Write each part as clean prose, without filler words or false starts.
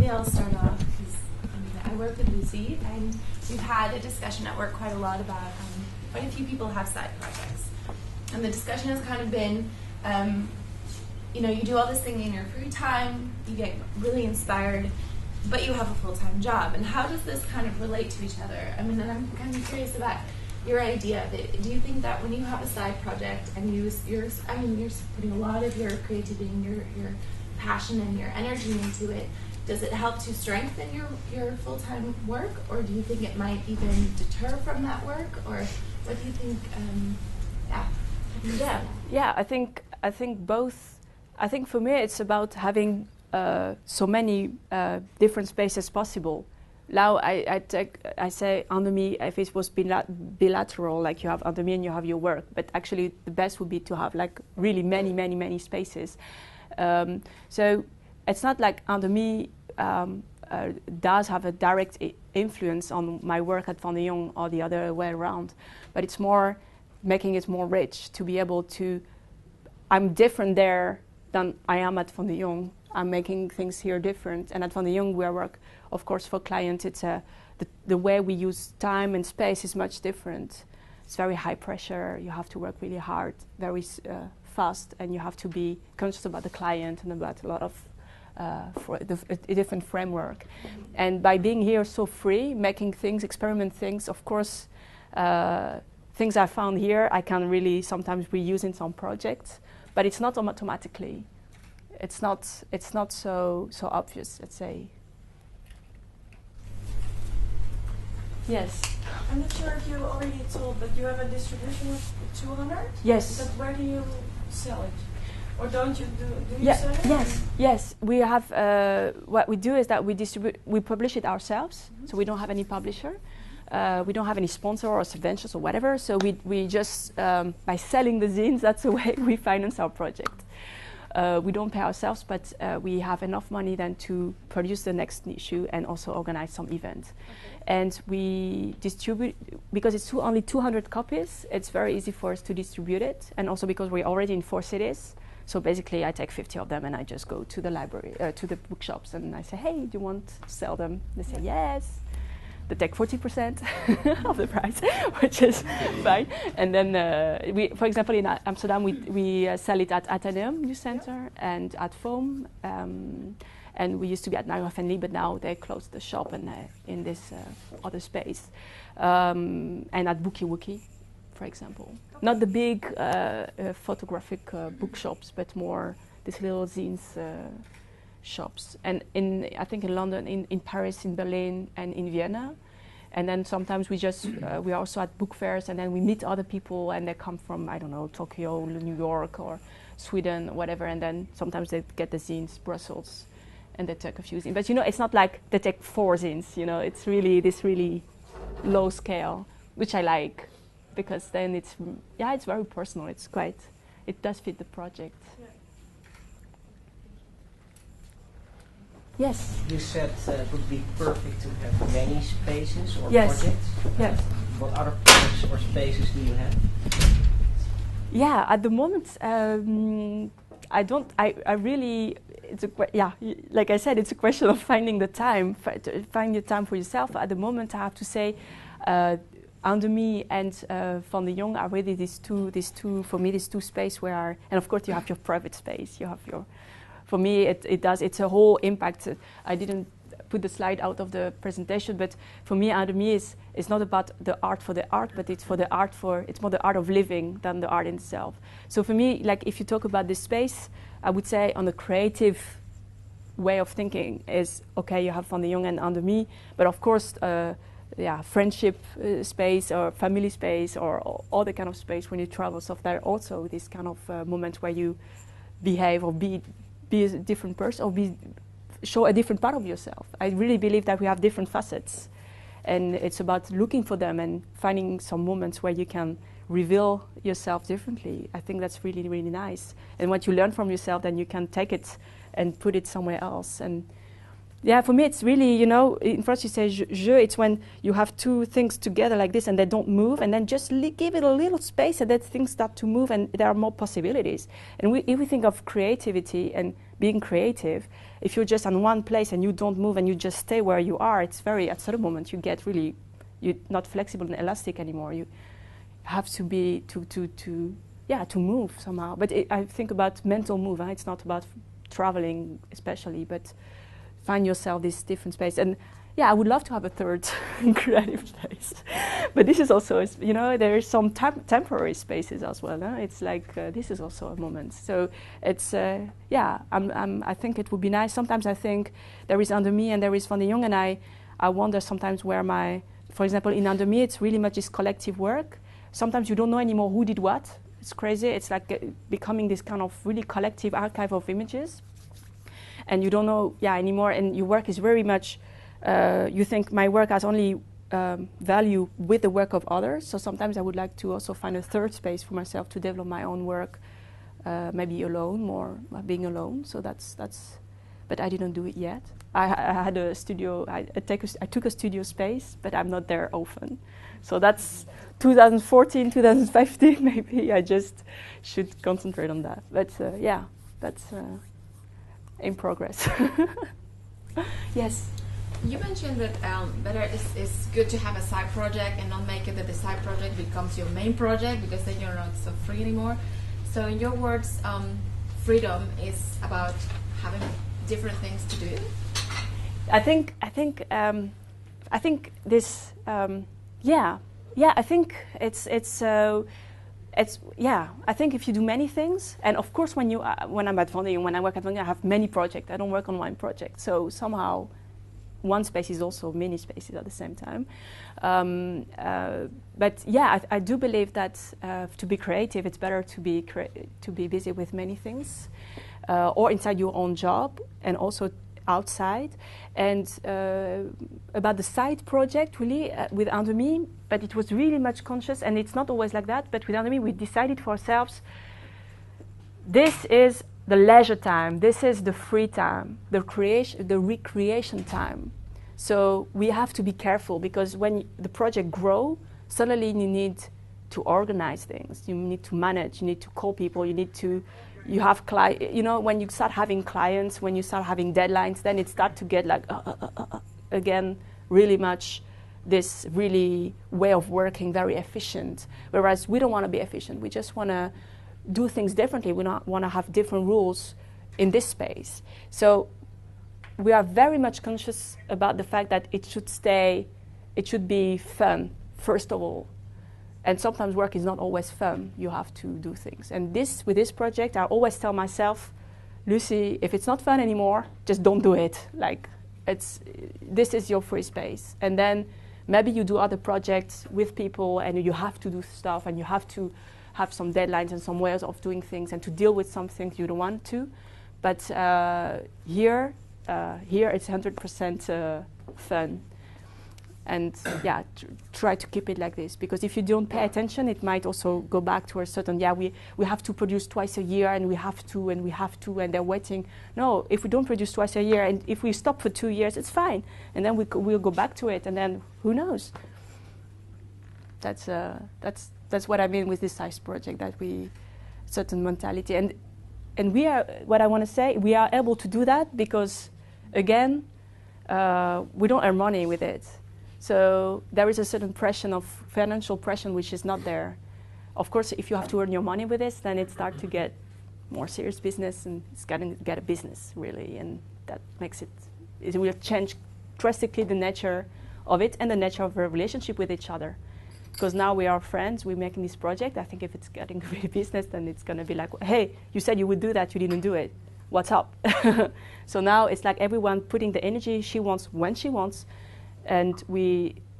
maybe I'll start off because I work with Lucie, and we've had a discussion at work quite a lot about quite a few people have side projects. And the discussion has kind of been, you know, you do all this thing in your free time, you get really inspired, but you have a full-time job. And how does this kind of relate to each other? I mean, and I'm kind of curious about your idea. Do you think that when you have a side project and you're putting a lot of your creativity and your passion and your energy into it, does it help to strengthen your full-time work, or do you think it might even deter from that work, or what do you think? Yeah. I think both. I think for me it's about having so many different spaces possible. Now I say under me, if it was bilateral, like you have under me and you have your work, but actually the best would be to have like really many spaces. So it's not like under me does have a direct influence on my work at Van de Jong or the other way around, but it's more making it more rich to be able to. I'm different there than I am at Van de Jong. I'm making things here different, and at Van de Jong we work, of course, for clients. It's the way we use time and space is much different. It's very high pressure. You have to work really hard, very fast, and you have to be conscious about the client and about a lot of a different framework. And by being here so free, making things, experiment things, of course, things I found here I can really sometimes reuse in some projects, but it's not automatically. It's not so obvious, let's say. Yes. I'm not sure if you already told, but you have a distribution of 200? Yes. But where do you sell it? Or don't you do you sell it? Yes. We have, what we do is that we publish it ourselves, so we don't have any publisher. We don't have any sponsor or subventions or whatever, so we just, by selling the zines, that's the way we finance our project. We don't pay ourselves, but we have enough money then to produce the next issue and also organize some events. Okay. And we distribute, because it's only 200 copies, it's very easy for us to distribute it. And also because we're already in 4 cities. So basically I take 50 of them and I just go to the library, to the bookshops, and I say, hey, do you want to sell them? They say, yes. They take 40% of the price, which is fine. And then, we, for example, in Amsterdam, we sell it at Atheneum New Center and at Foam. And we used to be at Nijmegen, but now they closed the shop and in this other space. And at Bookie Wookie, for example. Not the big photographic bookshops, but more these little zines shops. And I think in London, in Paris, in Berlin, and in Vienna. And then sometimes we're also at book fairs, and then we meet other people, and they come from, I don't know, Tokyo, New York, or Sweden, whatever. And then sometimes they get the zines, Brussels, and they take a few zines. But you know, it's not like they take 4 zines. You know, it's really this really low scale, which I like, because then it's very personal. It does fit the project. Yeah. Yes. You said it would be perfect to have many spaces or yes. projects. Yes. What other projects or spaces do you have? Yeah, at the moment, I don't. I really. Like I said, it's a question of finding the time. Find the time for yourself. At the moment, I have to say, Under Me and Van de Jong are really these two for me. These two spaces where, and of course, you have your private space. You have your. For me, it's a whole impact. I didn't put the slide out of the presentation, but for me, Under Me is not about the art for the art, but it's more the art of living than the art in itself. So for me, like if you talk about this space, I would say on the creative way of thinking is, okay, you have Van de Jong and Under Me, but of course, friendship space or family space or all the kind of space when you travel. So there are also these kind of moments where you behave or be a different person or show a different part of yourself. I really believe that we have different facets, and it's about looking for them and finding some moments where you can reveal yourself differently. I think that's really, really nice. And what you learn from yourself, then you can take it and put it somewhere else. And yeah, for me it's really, you know, in French you say je, it's when you have two things together like this and they don't move, and then just give it a little space and then things start to move and there are more possibilities. And if we think of creativity and being creative, if you're just on one place and you don't move and you just stay where you are, it's very, at certain moment you get really, you're not flexible and elastic anymore. You have to be, to move somehow. But I think about mental move, it's not about traveling especially, but find yourself this different space. And yeah, I would love to have a third creative space. But this is also, you know, there is some temporary spaces as well. It's like, this is also a moment. So it's, yeah, I think it would be nice. Sometimes I think there is Under Me and there is Van de Jong, and I wonder sometimes where for example, in Under Me, it's really much this collective work. Sometimes you don't know anymore who did what. It's crazy. It's like becoming this kind of really collective archive of images. And you don't know, anymore. And your work is very much, you think my work has only value with the work of others. So sometimes I would like to also find a third space for myself to develop my own work, maybe alone, more being alone. So that's. But I didn't do it yet. I had a studio. I took a studio space, but I'm not there often. So that's 2014, 2015. Maybe I just should concentrate on that. But yeah, that's. In progress. Yes. You mentioned that better it's good to have a side project and not make it that the side project becomes your main project, because then you're not so free anymore. So in your words, freedom is about having different things to do. I think this. I think I think if you do many things, and of course when I'm at Van de Jong, when I work at Van de Jong, I have many projects. I don't work on one project. So somehow one space is also many spaces at the same time. But yeah, I do believe that to be creative, it's better to be busy with many things, or inside your own job and also outside. And about the side project, really, with Under Me, but it was really much conscious, and it's not always like that, but with Under Me, we decided for ourselves, this is the leisure time, this is the free time, the recreation time. So we have to be careful, because when the project grows, suddenly you need to organize things, you need to manage, you need to call people, you have when you start having clients, when you start having deadlines, then it starts to get like, again, really much this really way of working, very efficient. Whereas we don't want to be efficient. We just want to do things differently. We want to have different rules in this space. So we are very much conscious about the fact that it should be fun, first of all. And sometimes work is not always fun. You have to do things. And with this project, I always tell myself, Lucie, if it's not fun anymore, just don't do it. Like, this is your free space. And then maybe you do other projects with people, and you have to do stuff, and you have to have some deadlines and some ways of doing things, and to deal with some things you don't want to. But here it's 100% fun. And try to keep it like this, because if you don't pay attention, it might also go back to a certain, we have to produce twice a year, and we have to, and they're waiting. No, if we don't produce twice a year, and if we stop for 2 years, it's fine. And then we'll go back to it, and then who knows? That's what I mean with this size project, that certain mentality. And we are, what I want to say, we are able to do that because, again, we don't earn money with it. So there is a certain pressure of financial pressure which is not there. Of course, if you have to earn your money with this, then it starts to get more serious business, and it's going to get a business, really. And that makes it will change drastically the nature of it and the nature of our relationship with each other. Because now we are friends, we're making this project. I think if it's getting really business, then it's going to be like, hey, you said you would do that, you didn't do it. What's up? So now it's like everyone putting the energy she wants when she wants. And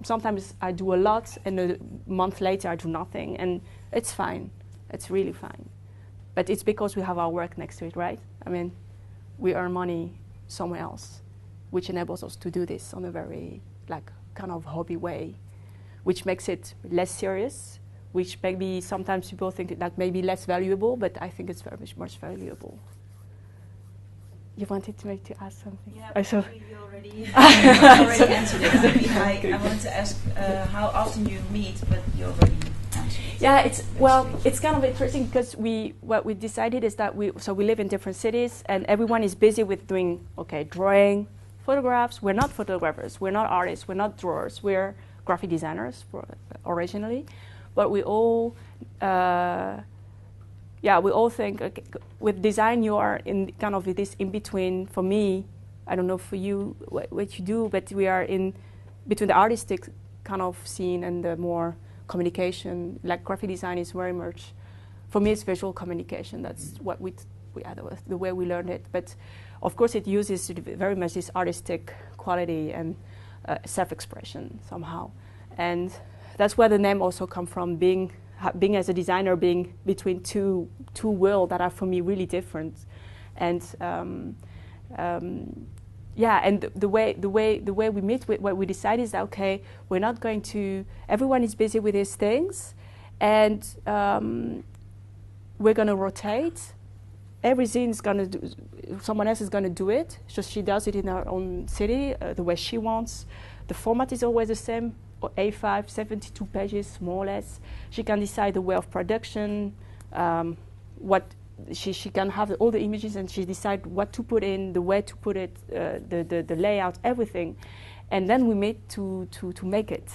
sometimes I do a lot, and a month later I do nothing, and it's fine. It's really fine. But it's because we have our work next to it, right? I mean, we earn money somewhere else, which enables us to do this on a very, kind of hobby way, which makes it less serious, which maybe sometimes people think that maybe less valuable, but I think it's very much valuable. You wanted to ask something? Yeah, Oh, so you already answered it. Maybe I wanted to ask how often you meet, but you already answered it. yeah, it's kind of interesting because what we decided is that we live in different cities and everyone is busy with doing drawing, photographs. We're not photographers, we're not artists, we're not drawers, we're graphic designers originally, but we all think with design you are in kind of this in between. For me, I don't know for you what you do, but we are in between the artistic kind of scene and the more communication. Like graphic design is very much, for me, it's visual communication. That's what the way we learned it. But of course, it uses very much this artistic quality and self-expression somehow, and that's where the name also comes from. Being as a designer, being between two worlds that are for me really different, and and the way we meet, what we decide is that we're not going to. Everyone is busy with these things, and we're going to rotate. Every zine is going to do. Someone else is going to do it. So she does it in her own city, the way she wants. The format is always the same. A5, 72 pages, more or less. She can decide the way of production, what she can have all the images, and she decide what to put in, the way to put it, the layout, everything. And then we meet to make it,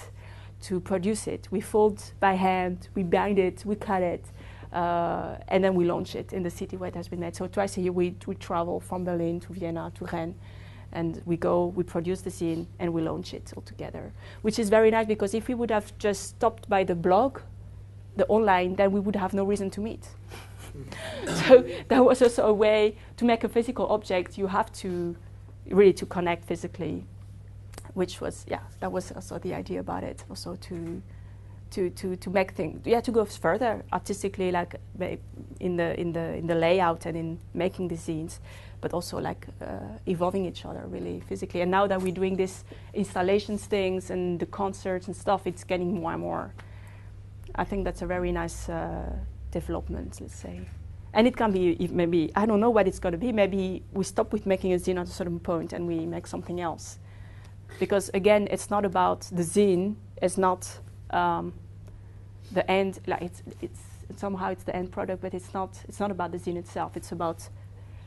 to produce it. We fold by hand, we bind it, we cut it, and then we launch it in the city where it has been made. So twice a year we travel from Berlin to Vienna to Rennes. And we produce the zine, and we launch it all together, which is very nice because if we would have just stopped by the blog, the online, then we would have no reason to meet. So that was also a way to make a physical object. You have to really to connect physically, which was that was also the idea about it. Also to make things, to go further artistically, like in the layout and in making the zines. But also like evolving each other really physically. And now that we're doing this installations things and the concerts and stuff, it's getting more and more. I think that's a very nice development, let's say. And it can be maybe, I don't know what it's going to be. Maybe we stop with making a zine at a certain point and we make something else. Because again, it's not about the zine. It's not the end. Like it's somehow it's the end product, but it's not about the zine itself. It's about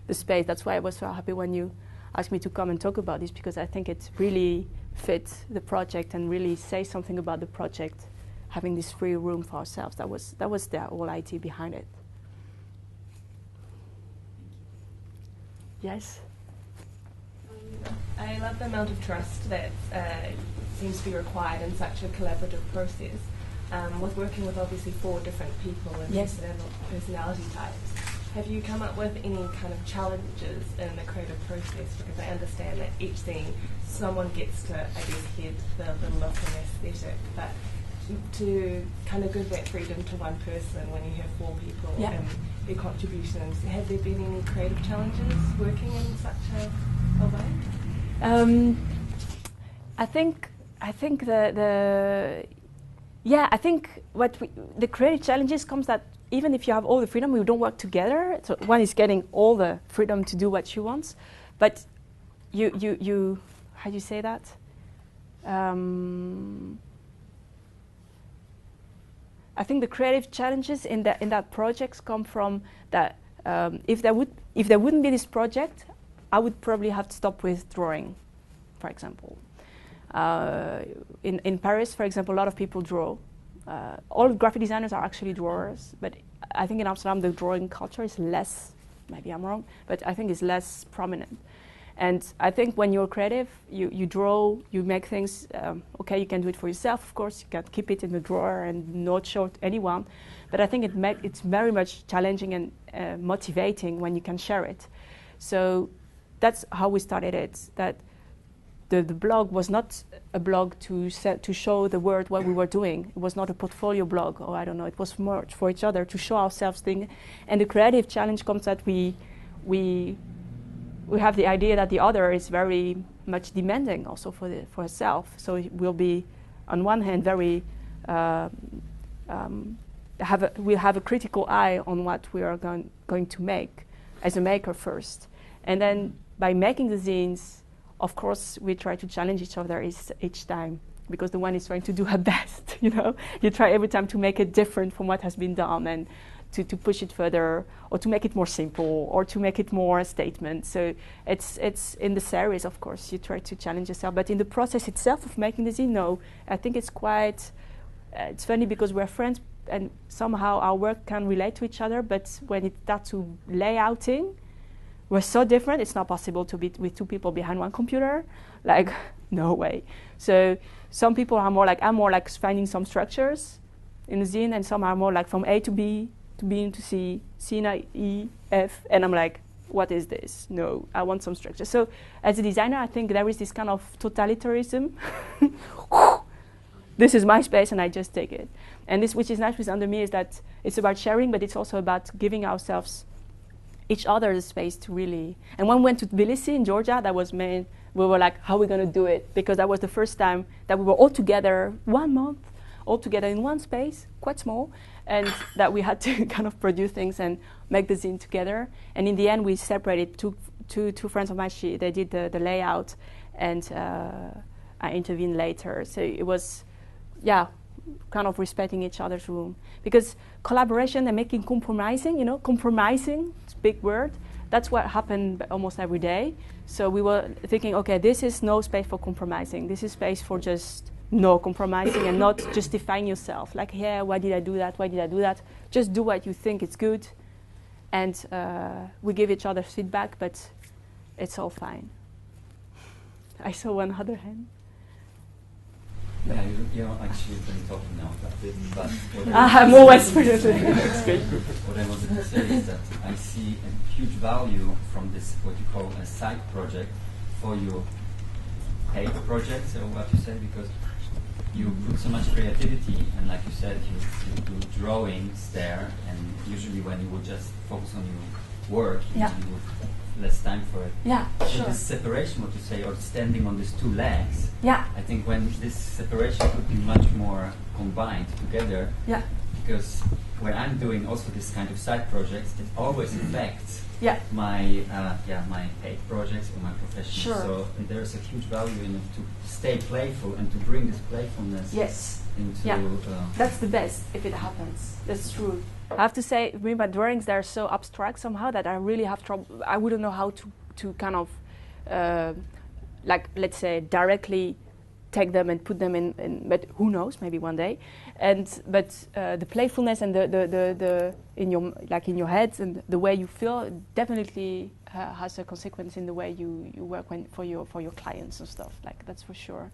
the space. That's why I was so happy when you asked me to come and talk about this, because I think it really fits the project and really say something about the project, having this free room for ourselves. That was the whole idea behind it. Yes? I love the amount of trust that seems to be required in such a collaborative process. With working with obviously 4 different people and personality types, have you come up with any kind of challenges in the creative process? Because I understand that each scene, someone gets to, I guess, head the look and aesthetic, but to kind of give that freedom to one person when you have 4 people and their contributions, have there been any creative challenges working in such a way? I think the creative challenges comes that even if you have all the freedom, we don't work together. So one is getting all the freedom to do what she wants, but you how do you say that? I think the creative challenges in that projects come from that. If there wouldn't be this project, I would probably have to stop with drawing, for example. In Paris, for example, a lot of people draw. All graphic designers are actually drawers, but I think in Amsterdam the drawing culture is less, maybe I'm wrong, but I think it's less prominent. And I think when you're creative, you draw, you make things, you can do it for yourself, of course, you can keep it in the drawer and not show it to anyone, but I think it's very much challenging and motivating when you can share it. So that's how we started it, that the blog was not a blog to show the world what we were doing. It was not a portfolio blog, or I don't know. It was more for each other to show ourselves things. And the creative challenge comes that we have the idea that the other is very much demanding also for herself. So it will be, on one hand, very we'll have a critical eye on what we are going to make as a maker first, and then by making the zines, of course, we try to challenge each other each time, because the one is trying to do her best, you know. You try every time to make it different from what has been done, and to push it further, or to make it more simple, or to make it more a statement. So it's in the series, of course, you try to challenge yourself, but in the process itself of making the zine, no, I think it's quite, it's funny because we're friends, and somehow our work can relate to each other, but when it starts to layouting, we're so different, it's not possible to be with two people behind one computer. Like, no way. So some people are more like, I'm more like finding some structures in the zine, and some are more like from A to B, to B into C, C to E, F, and I'm like, what is this? No, I want some structure. So as a designer, I think there is this kind of totalitarianism. This is my space and I just take it. And this, which is nice with Under Me, is that it's about sharing, but it's also about giving ourselves each other the space to really. And when we went to Tbilisi in Georgia, that was we were like, how are we going to do it? Because that was the first time that we were all together 1 month, all together in one space, quite small, and that we had to kind of produce things and make the zine together. And in the end, we separated two friends of mine. They did the layout, and I intervened later. So it was, yeah, kind of respecting each other's room. Because collaboration and making compromising, you know, compromising, it's a big word, that's what happened almost every day. So we were thinking, okay, this is no space for compromising. This is space for just no compromising and not justifying yourself. Like, yeah, why did I do that? Why did I do that? Just do what you think is good. And we give each other feedback, but it's all fine. I saw one other hand. Yeah, you're actually been talking now about it, but I'm always what I wanted to say is that I see a huge value from this, what you call a side project, for your paid projects, or what you say, because you put so much creativity, and like you said, you do drawings there, and usually when you would just focus on your work, you would less time for it. Yeah, so sure. this separation, what you say, or standing on these two legs, yeah, I think when this separation could be much more combined together, yeah, because when I'm doing also this kind of side projects, it always affects yeah, my my paid projects or my professional. Sure. So there's a huge value in it to stay playful and to bring this playfulness yes, into. yeah. That's the best if it happens. That's true. I have to say, my drawings, they're so abstract somehow that I really have trouble. I wouldn't know how to kind of, like, let's say, directly take them and put them in, but who knows, maybe one day. But the playfulness and the in your head and the way you feel definitely has a consequence in the way you work for your clients and stuff. Like, that's for sure.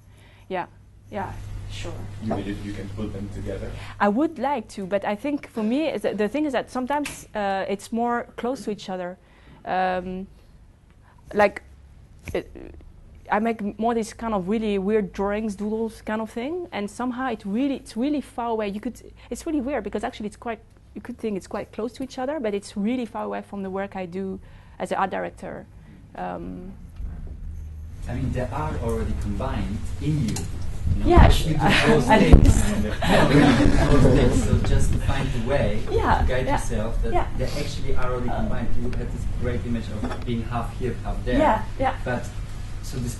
Yeah. Yeah, sure. You mean you can put them together? I would like to, but I think for me, the thing is that sometimes it's more close to each other. I make more this kind of really weird drawings, doodles kind of thing, and somehow it's really far away. It's really weird because actually you could think it's quite close to each other, but it's really far away from the work I do as an art director. I mean, they are already combined in you. You know, yeah, you do those things. So just to find a way to guide yourself that they actually are already combined. You had this great image of being half here, half there. Yeah, yeah. But so these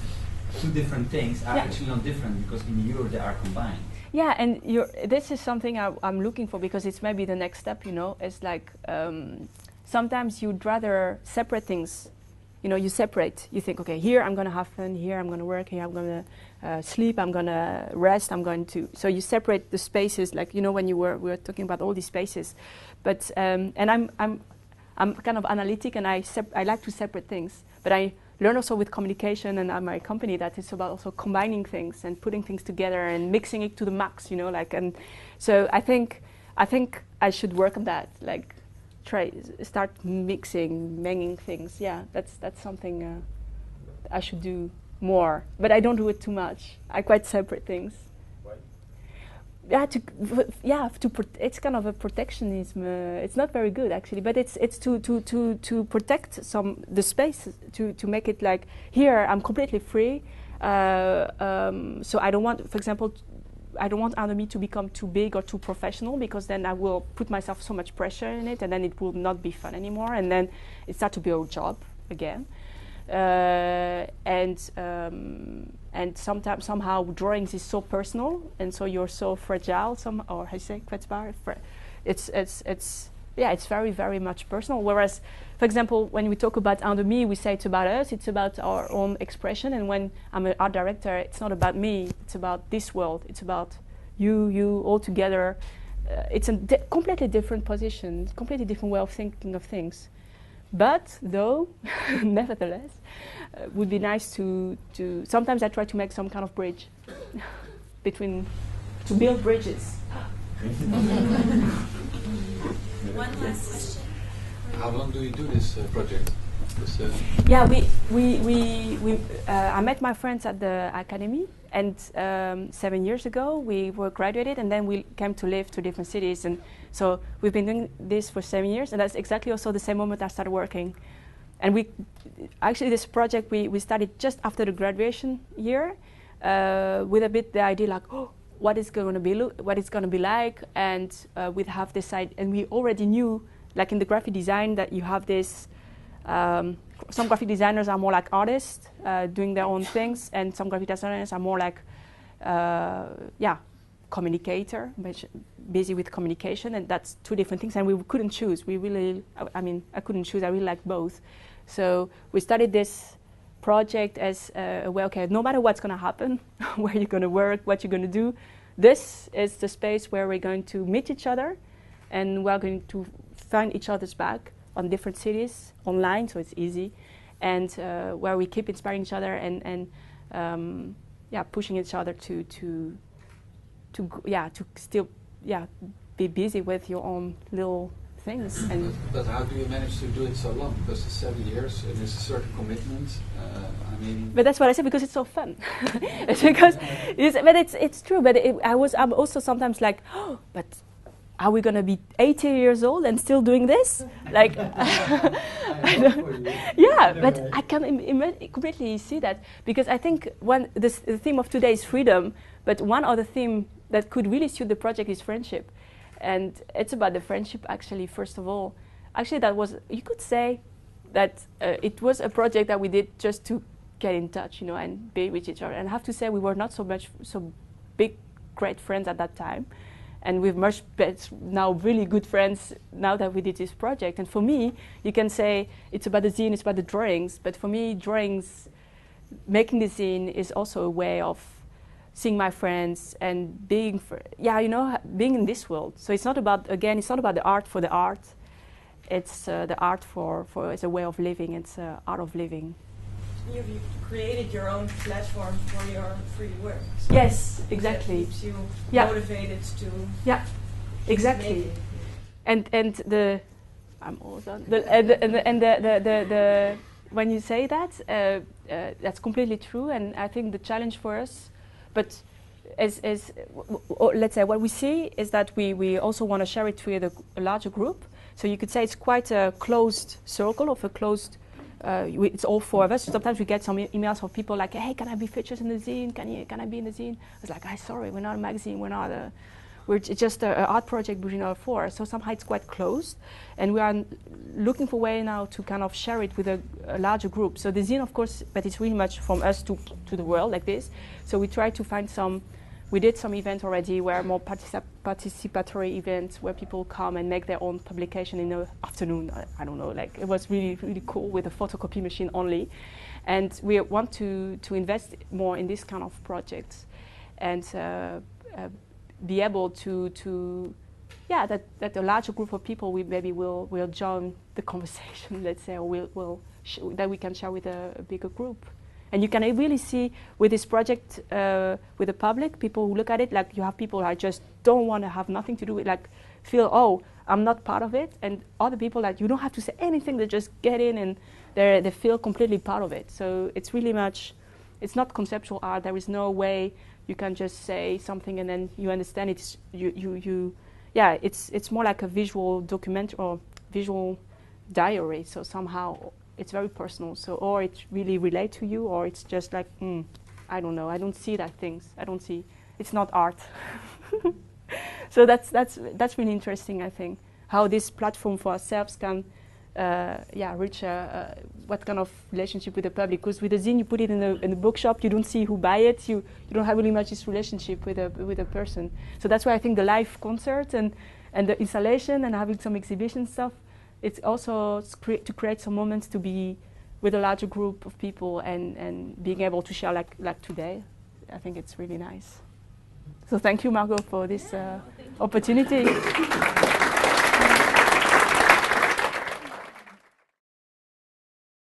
two different things are actually not different because in you they are combined. Yeah, and this is something I'm looking for because it's maybe the next step. You know, it's like sometimes you'd rather separate things. You know, you separate. You think, okay, here I'm going to have fun. Here I'm going to work. Here I'm going to sleep. I'm going to rest. I'm going to. So you separate the spaces, like, you know, when we were talking about all these spaces. But and I'm kind of analytic, and I like to separate things. But I learn also with communication and my company that it's about also combining things and putting things together and mixing it to the max. You know, like, and so I think I should work on that, like. Start minging things. Yeah, that's something I should do more. But I don't do it too much. I quite separate things. Why? It's kind of a protectionism. It's not very good actually, but it's to protect the space to make it like here I'm completely free. So I don't want, for example. I don't want Under Me to become too big or too professional because then I will put myself so much pressure in it and then it will not be fun anymore and then it starts to be a job again. and sometimes somehow drawings is so personal, and so you're so fragile. Or how you say kwetsbaar? It's very, very much personal. Whereas, for example, when we talk about Under Me, we say it's about us, it's about our own expression. And when I'm an art director, it's not about me, it's about this world, it's about you all together. It's a completely different position, completely different way of thinking of things. But though, nevertheless, would be nice to sometimes I try to make some kind of bridge to build bridges. One last question. How long do you do this project? Yeah, I met my friends at the academy, and 7 years ago we were graduated, and then we came to live to different cities, and so we've been doing this for 7 years, and that's exactly also the same moment I started working. And this project we started just after the graduation year, with a bit the idea like, what it's going to be like, and we'd have this side, and we already knew, like in the graphic design, that you have this. Some graphic designers are more like artists, doing their own things, and some graphic designers are more like, communicator, busy with communication, and that's two different things. And we couldn't choose. I couldn't choose. I really like both. So we started this project as okay, no matter what's going to happen, where you're going to work, what you're going to do, this is the space where we're going to meet each other, and we're going to find each other's back on different cities online, so it's easy, and where we keep inspiring each other and pushing each other to still be busy with your own little things. And but how do you manage to do it so long? Because it's 7 years and it's a certain commitment. But that's what I said, because it's so fun. It's because it's true. But I'm also sometimes like, but are we going to be 80 years old and still doing this? Like, but I can completely see that, because I think the theme of today is freedom, but one other theme that could really suit the project is friendship. And it's about the friendship, actually, first of all. Actually, you could say that it was a project that we did just to get in touch, and be with each other. And I have to say, we were not so big, great friends at that time. And we've much now really good friends now that we did this project. And for me, you can say it's about the zine, it's about the drawings. But for me, drawings, making the zine is also a way of seeing my friends and being in this world. So it's not about the art for the art. It's the art for it's a way of living. It's art of living. You've created your own platform for your free work. So yes, exactly. That keeps you motivated to. Yeah, exactly. And the I'm all done. The when you say that, that's completely true. And I think the challenge for us, but let's say what we see is that we also want to share it with a larger group. So you could say it's quite a closed circle of a closed. It's all four of us. Sometimes we get some emails from people like, "Hey, can I be featured in the zine? Can I be in the zine?" It's like, sorry, we're not a magazine. We're just an art project between all four. So somehow it's quite closed, and we are looking for a way now to kind of share it with a larger group. So the zine, of course, but it's really much from us to the world like this. So we try to find some. We did some events already where more participatory events where people come and make their own publication in the afternoon. I don't know, like it was really, really cool with a photocopy machine only. And we want to invest more in this kind of projects and be able that a larger group of people will join the conversation, let's say, or that we can share with a bigger group. And you can really see with this project, with the public, people who look at it, like you have people that just don't want to have nothing to do with, like feel, I'm not part of it. And other people that you don't have to say anything, they just get in and they feel completely part of it. So it's really much, it's not conceptual art. There is no way you can just say something and then you understand it. It's more like a visual document or visual diary. So somehow it's very personal. So, or it really relate to you, or it's just like, I don't know. I don't see that things. I don't see. It's not art. So that's really interesting. I think how this platform for ourselves can reach what kind of relationship with the public. Because with the zine, you put it in the bookshop, you don't see who buy it, you don't have really much this relationship with a person. So that's why I think the live concert and the installation and having some exhibition stuff, it's also to create some moments to be with a larger group of people and being able to share like today. I think it's really nice. So thank you, Margot, for this opportunity.